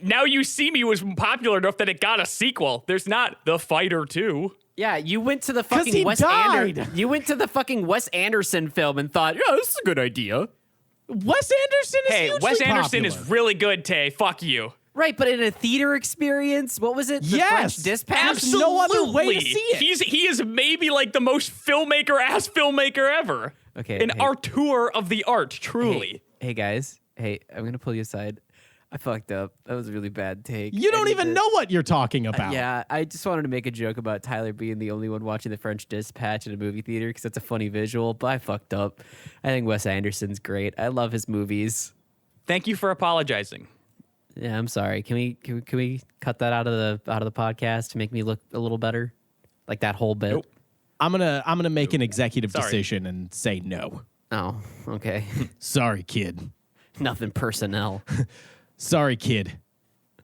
Now You See Me was popular enough that it got a sequel. There's not The Fighter 2. Yeah, you went to the 'Cause he fucking Wes died. Anderson. You went to the fucking Wes Anderson film and thought, yeah, this is a good idea. Wes Anderson is Hey, hugely Wes Anderson popular. is really good, Tay. Fuck you. Right, but in a theater experience, what was it? The Yes, French Dispatch? There's no other way to see it. He is maybe like the most filmmaker-ass filmmaker ever. Okay, An hey. arteur of the art, truly. Hey guys. Hey, I'm gonna pull you aside. I fucked up. That was a really bad take. You I don't need even to- know what you're talking about. Yeah, I just wanted to make a joke about Tyler being the only one watching the French Dispatch in a movie theater because that's a funny visual, but I fucked up. I think Wes Anderson's great. I love his movies. Thank you for apologizing. Yeah, I'm sorry. Can we cut that out of the podcast to make me look a little better? Like that whole bit? Nope. I'm gonna make an executive Sorry. decision and say no. Oh, okay. Sorry, kid. Nothing personnel. Sorry, kid.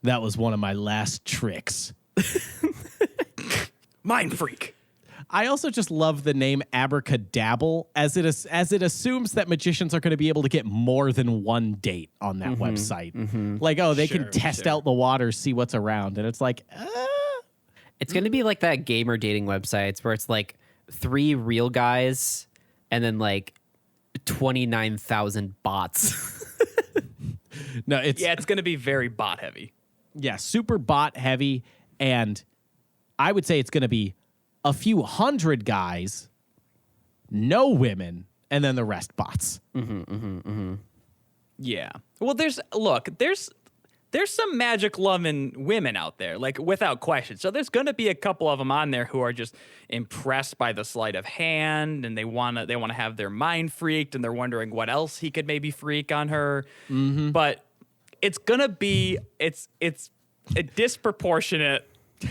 That was one of my last tricks. Mindfreak. I also just love the name Abracadabble as it assumes that magicians are going to be able to get more than one date on that website. Like, oh, they can test out the waters, see what's around, and it's like, It's going to be like that gamer dating websites where it's like 3 real guys and then like 29,000 bots. no, it's Yeah, it's going to be very bot heavy. super bot heavy, and I would say it's going to be a few hundred guys, no women, and then the rest bots. Yeah. Well, there's there's some magic loving women out there, like without question. So there's going to be a couple of them on there who are just impressed by the sleight of hand, and they want to have their mind freaked, and they're wondering what else he could maybe freak on her. Mm-hmm. But it's going to be it's a disproportionate.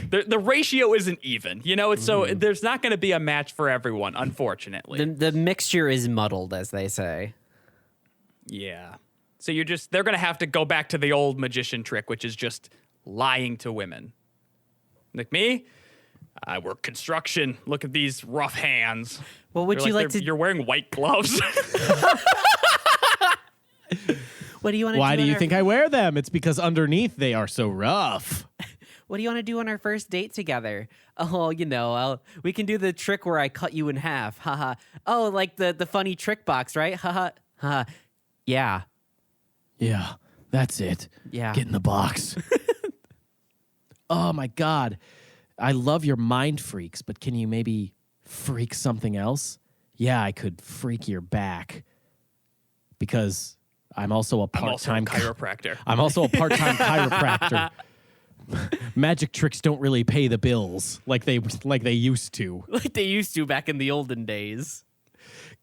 The ratio isn't even, so there's not going to be a match for everyone, unfortunately. The mixture is muddled, as they say. Yeah. So they're going to have to go back to the old magician trick, which is just lying to women. Like me, I work construction. Look at these rough hands. Well, would you like to? You're wearing white gloves. What do you want to do? Why do you think I wear them? It's because underneath they are so rough. What do you want to do on our first date together? Oh, we can do the trick where I cut you in half. Haha. Oh, like the funny trick box, right? Haha. Haha. Yeah. Yeah, that's it. Yeah. Get in the box. Oh, my God. I love your mind freaks, but can you maybe freak something else? Yeah, I could freak your back. Because I'm also a part-time chiropractor. I'm also a part-time chiropractor. Magic tricks don't really pay the bills like they used to. Like they used to back in the olden days.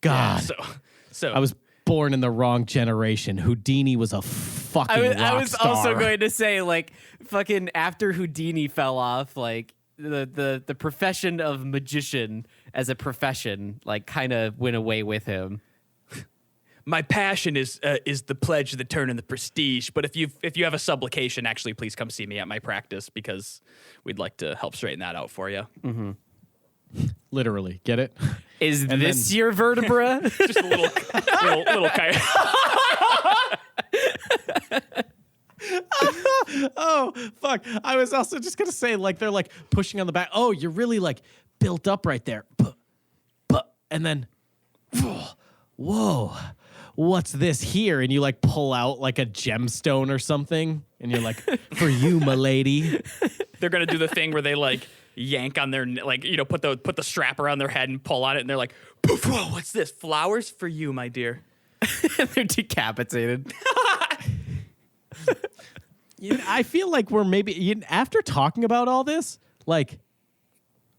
God. Yeah, so I was born in the wrong generation. Houdini was a fucking rock I was star. also going to say, like, fucking after Houdini fell off, like the profession of magician as a profession, like, kind of went away with him. My passion is the pledge, the turn, and the prestige. But if you have a supplication, actually, please come see me at my practice because we'd like to help straighten that out for you. Mm-hmm. Literally, get it? Is this your vertebra? Just a little Oh, fuck. I was also just going to say, like, they're, like, pushing on the back. Oh, you're really, like, built up right there. And then, whoa, what's this here? And you, like, pull out, like, a gemstone or something. And you're like, for you, my lady. They're going to do the thing where they, like, yank on their, like, put the strap around their head and pull on it. And they're like, poof, whoa, what's this? Flowers for you, my dear. They're decapitated. I feel like we're maybe, after talking about all this, like,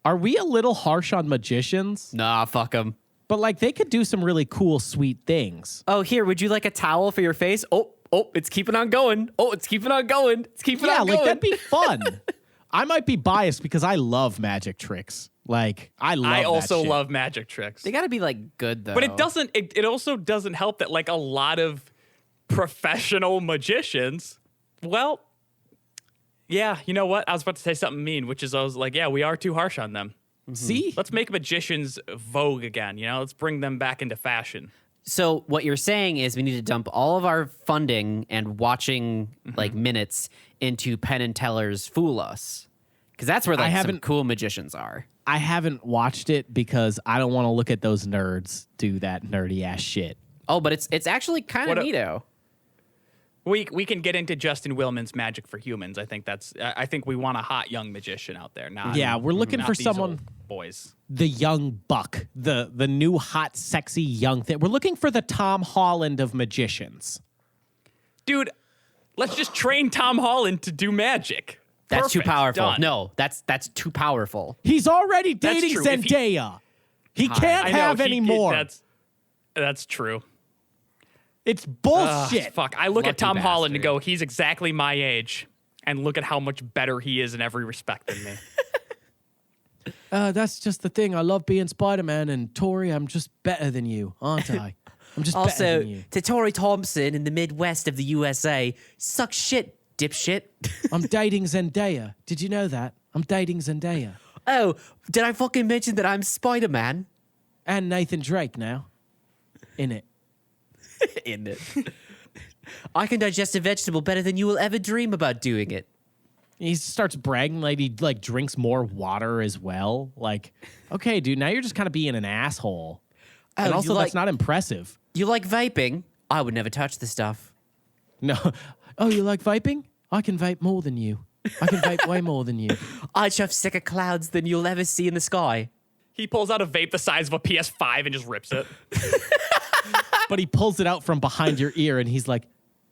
are we a little harsh on magicians? Nah, fuck them. But, like, they could do some really cool, sweet things. Oh, here, would you like a towel for your face? Oh, it's keeping on going. Oh, it's keeping on going. It's keeping on going. Yeah, like, that'd be fun. I might be biased because I love magic tricks. Like, I also that shit. love magic tricks. They gotta be, like, good, though. But it also doesn't help that, like, a lot of professional magicians, well, yeah, you know what? I was about to say something mean, which is I was like, yeah, we are too harsh on them. Mm-hmm. See? Let's make magicians vogue again, Let's bring them back into fashion. So what you're saying is we need to dump all of our funding and watching, like, minutes into Penn and Teller's Fool Us. Because that's where, like, some cool magicians are. I haven't watched it because I don't want to look at those nerds do that nerdy-ass shit. Oh, but it's actually kind of neato. We can get into Justin Willman's Magic for Humans. I think we want a hot young magician out there. We're looking for someone, boys. The young buck, the new hot, sexy young thing. We're looking for the Tom Holland of magicians. Dude, let's just train Tom Holland to do magic. That's Perfect. too powerful. Done. No, that's too powerful. He's already dating true. Zendaya. He can't have any more. That's true. It's bullshit. Fuck. I look at Tom Lucky Holland and bastard. go, he's exactly my age. And look at how much better he is in every respect than me. That's just the thing. I love being Spider-Man, and Tori, I'm just better than you, aren't I? I'm just better Also, than you. to Tori Thompson in the Midwest of the USA, suck shit, dipshit. I'm dating Zendaya. Did you know that? I'm dating Zendaya. Oh, did I fucking mention that I'm Spider-Man? And Nathan Drake now. In it. In it. I can digest a vegetable better than you will ever dream about doing it. He starts bragging like he like drinks more water as well. Like, okay, dude, now you're just kind of being an asshole. Oh, And also, you that's like- not impressive. You like vaping? I would never touch the stuff. No. Oh, you like vaping? I can vape more than you. I can vape way more than you. I'd shove sicker clouds than you'll ever see in the sky. He pulls out a vape the size of a PS5 and just rips it. But he pulls it out from behind your ear and he's like,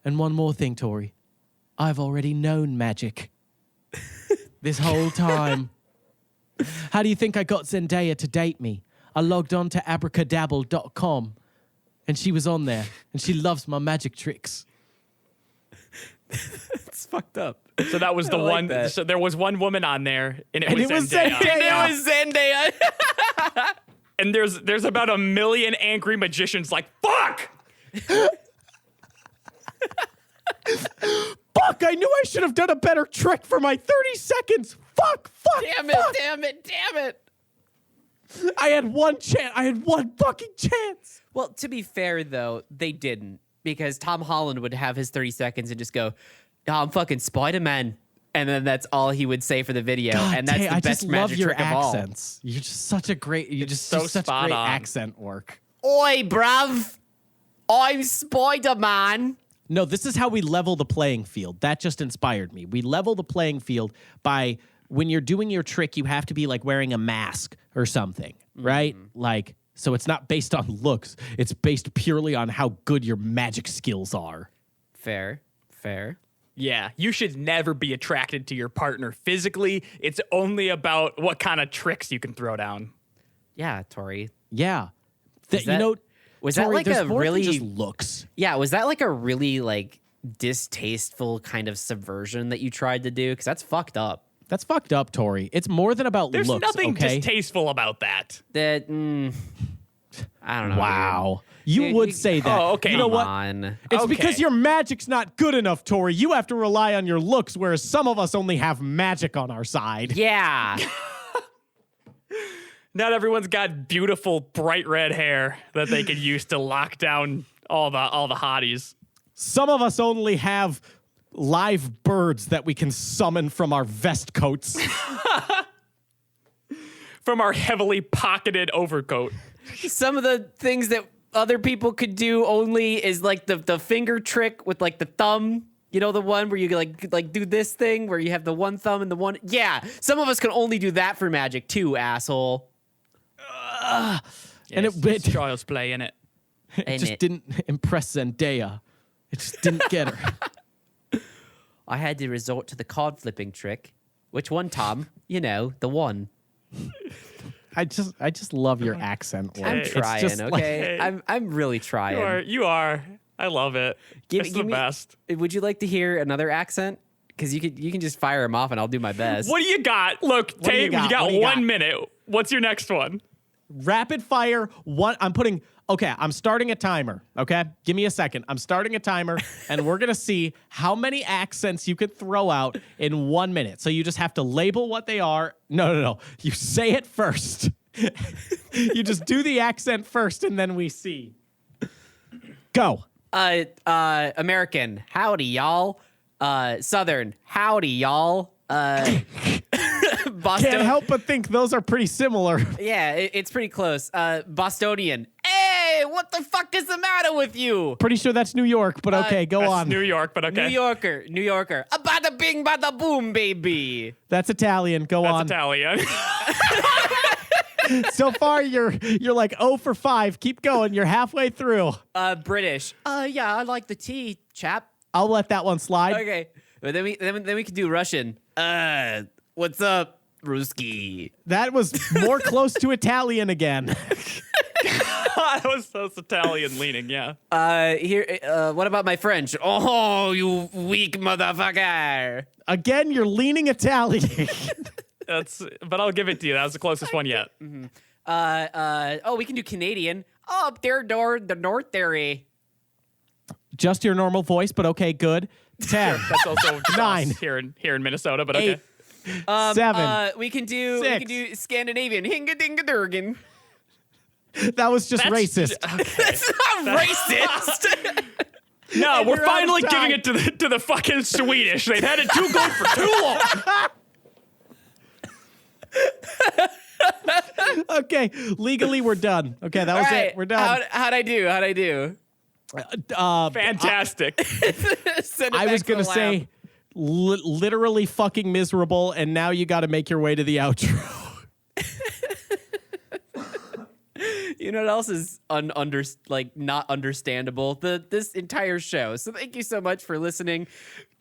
and one more thing, Tori. I've already known magic this whole time. How do you think I got Zendaya to date me? I logged on to abracadabble.com and she was on there and she loves my magic tricks. It's fucked up. So that was the I like one. that. So there was one woman on there, and And was it was Zendaya. Zendaya. It was Zendaya. And there's about 1 million angry magicians like, fuck! Fuck, I knew I should have done a better trick for my 30 seconds. Fuck. Damn it. I had one chance. I had one fucking chance. Well, to be fair, though, they didn't. Because Tom Holland would have his 30 seconds and just go, oh, I'm fucking Spider-Man. And then that's all he would say for the video. And that's the I best just love magic your trick of all. accents. You're just such a great, you just so do such spot great on. accent work. Oi, bruv. I'm Spider-Man. No, this is how we level the playing field. That just inspired me. We level the playing field by when you're doing your trick, you have to be like wearing a mask or something, right? Like, so it's not based on looks. It's based purely on how good your magic skills are. Fair. Yeah, you should never be attracted to your partner physically. It's only about what kind of tricks you can throw down. Yeah, Tori. Yeah. Was that- was that Tori, like there's a more than really- just looks? Yeah, was that like a really like distasteful kind of subversion that you tried to do? Because that's fucked up. That's fucked up, Tori. It's more than about There's looks, nothing okay? distasteful about that. That I don't know. Wow. You Dude, would you- say that. Oh, okay. You know Come what? on. It's Okay. because your magic's not good enough, Tori. You have to rely on your looks, whereas some of us only have magic on our side. Yeah. Not everyone's got beautiful, bright red hair that they could use to lock down all the hotties. Some of us only have live birds that we can summon from our vest coats. From our heavily pocketed overcoat. Some of the things that other people could do only is like the finger trick with like the thumb. You know, the one where you like do this thing where you have the one thumb and the one. Yeah. Some of us can only do that for magic too, asshole. And it's child's play in it. It just didn't impress Zendaya. It just didn't get her. I had to resort to the card flipping trick. Which one, Tom? You know, the one. I just love your accent work. I'm It's trying, just like- okay? I'm really trying. You are. I love it. It's the best. Would you like to hear another accent? Because you can just fire them off and I'll do my best. What do you got? Look, do you you got? got What do you 1 got? minute. What's your next one? Rapid fire. I'm starting a timer. Okay. Give me a second. I'm starting a timer and we're going to see how many accents you could throw out in 1 minute. So you just have to label what they are. No. You say it first. You just do the accent first and then we see. Go. American, howdy, y'all. Southern, howdy, y'all. Boston. Can't help but think those are pretty similar. Yeah, it's pretty close. Bostonian. Hey, what the fuck is the matter with you? Pretty sure that's New York, but okay, go That's on. New York, but okay. New Yorker. A bada bing, bada boom, baby. That's Italian. Go That's on. Italian. So far, you're like 0 for 5. Keep going. You're halfway through. British. Yeah, I like the tea, chap. I'll let that one slide. Okay, but then we could do Russian. What's up, Ruski? That was more close to Italian again. That was Italian leaning, yeah. What about my French? Oh, you weak motherfucker. Again, you're leaning Italian. But I'll give it to you. That was the closest one yet. We can do Canadian. Oh, up there, the north there. Just your normal voice, but okay, good. 10, That's also 9, here in Minnesota, but okay. 8, 7. We can do 6. Scandinavian. Hinga dinga durgan. That was just racist. That's not racist. No, we're you're out of finally time. giving it to the fucking Swedish. They've had it too good for too long. Okay, legally, we're done. Okay, that was All right, it. We're done. How'd I do? Fantastic. Send it I back was to going to the say lab. literally fucking miserable, and now you got to make your way to the outro. You know what else is not understandable? This entire show. So thank you so much for listening.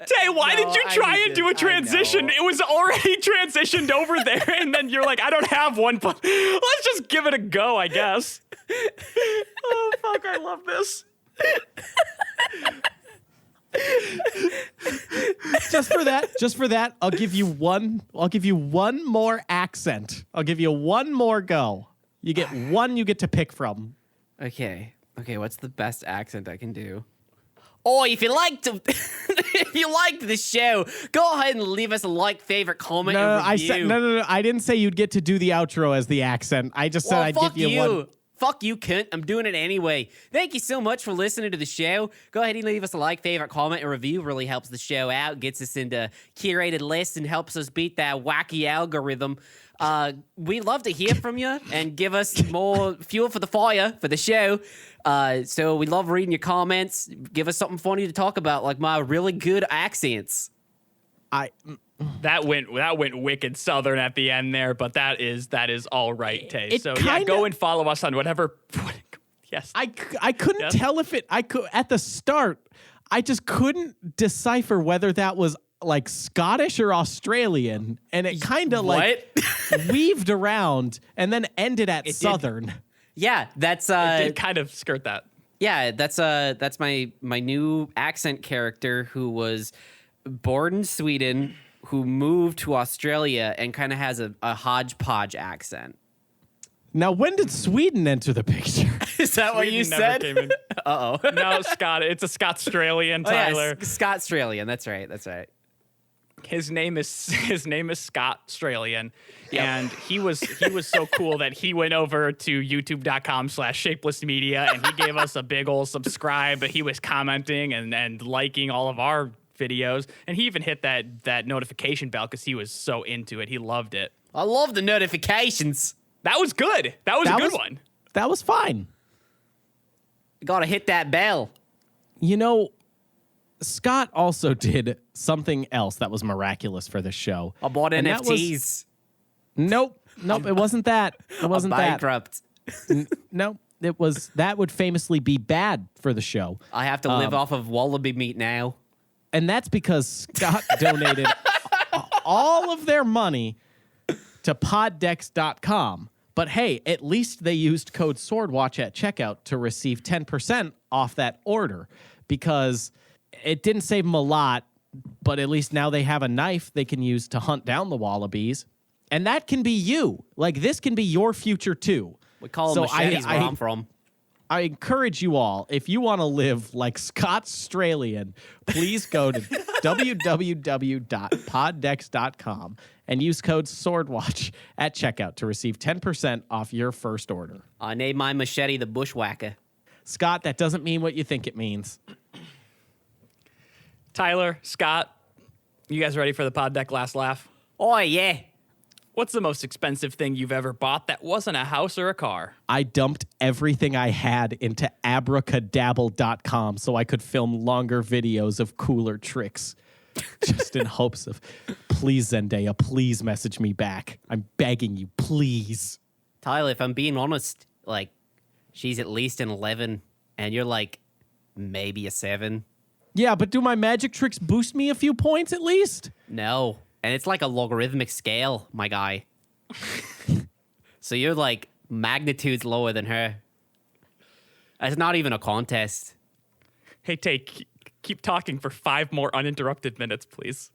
Tay, why did you try and do a I transition? know. It was already transitioned over there, and then you're like, I don't have one, but let's just give it a go, I guess. Oh, fuck, I love this. Just for that, I'll give you one more accent. I'll give you one more go. You get one you get to pick from. Okay, what's the best accent I can do? Oh, if you liked the show, go ahead and leave us a like, favorite, comment, and review. I said no. I didn't say you'd get to do the outro as the accent. I just said I'd give you one. Fuck you, cunt. I'm doing it anyway. Thank you so much for listening to the show. Go ahead and leave us a like, favorite, comment, and review. Really helps the show out, gets us into curated lists, and helps us beat that wacky algorithm. We love to hear from you and give us more fuel for the fire for the show. So we love reading your comments. Give us something funny to talk about, like my really good accents. That went wicked southern at the end there, but that is all right, Tay. So go and follow us on whatever. Yes, I couldn't tell if I could at the start. I just couldn't decipher whether that was like Scottish or Australian, and it kind of like weaved around and then ended at southern. Yeah, that's it did kind of skirt that. Yeah, that's my new accent character who was born in Sweden, who moved to Australia and kind of has a hodgepodge accent. Now, when did Sweden enter the picture? Is that what you said? Uh-oh. No, Scott. It's a Scott-Australian, Tyler. Yeah, Scott-Australian. That's right. His name is Scott Australian, and he was so cool that he went over to youtube.com/shapeless media and he gave us a big old subscribe. He was commenting and liking all of our videos, and he even hit that notification bell because he was so into it. He loved it. I love the notifications. That was good. That was a good one. That was fine. You gotta hit that bell. You know, Scott also did something else that was miraculous for the show. I bought NFTs. Nope, it wasn't that. It wasn't I'm bankrupt. No, it was that would famously be bad for the show. I have to live off of wallaby meat now. And that's because Scott donated all of their money to poddex.com. But hey, at least they used code SWORDWATCH at checkout to receive 10% off that order, because it didn't save them a lot, but at least now they have a knife they can use to hunt down the wallabies. And that can be you. Like, this can be your future too. We call them machetes where I'm from. I encourage you all, if you want to live like Scott Australian, please go to www.poddex.com and use code SWORDWATCH at checkout to receive 10% off your first order. I named my machete the Bushwhacker. Scott, that doesn't mean what you think it means. Tyler, Scott, you guys ready for the Pod Deck Last Laugh? Oh, yeah. What's the most expensive thing you've ever bought that wasn't a house or a car? I dumped everything I had into abracadabble.com so I could film longer videos of cooler tricks. Just in hopes of, please, Zendaya, please message me back. I'm begging you, please. Tyler, if I'm being honest, like, she's at least an 11, and you're like maybe a 7. Yeah, but do my magic tricks boost me a few points at least? No. And it's like a logarithmic scale, my guy. So you're like magnitudes lower than her. It's not even a contest. Hey, Tay, keep talking for 5 more uninterrupted minutes, please.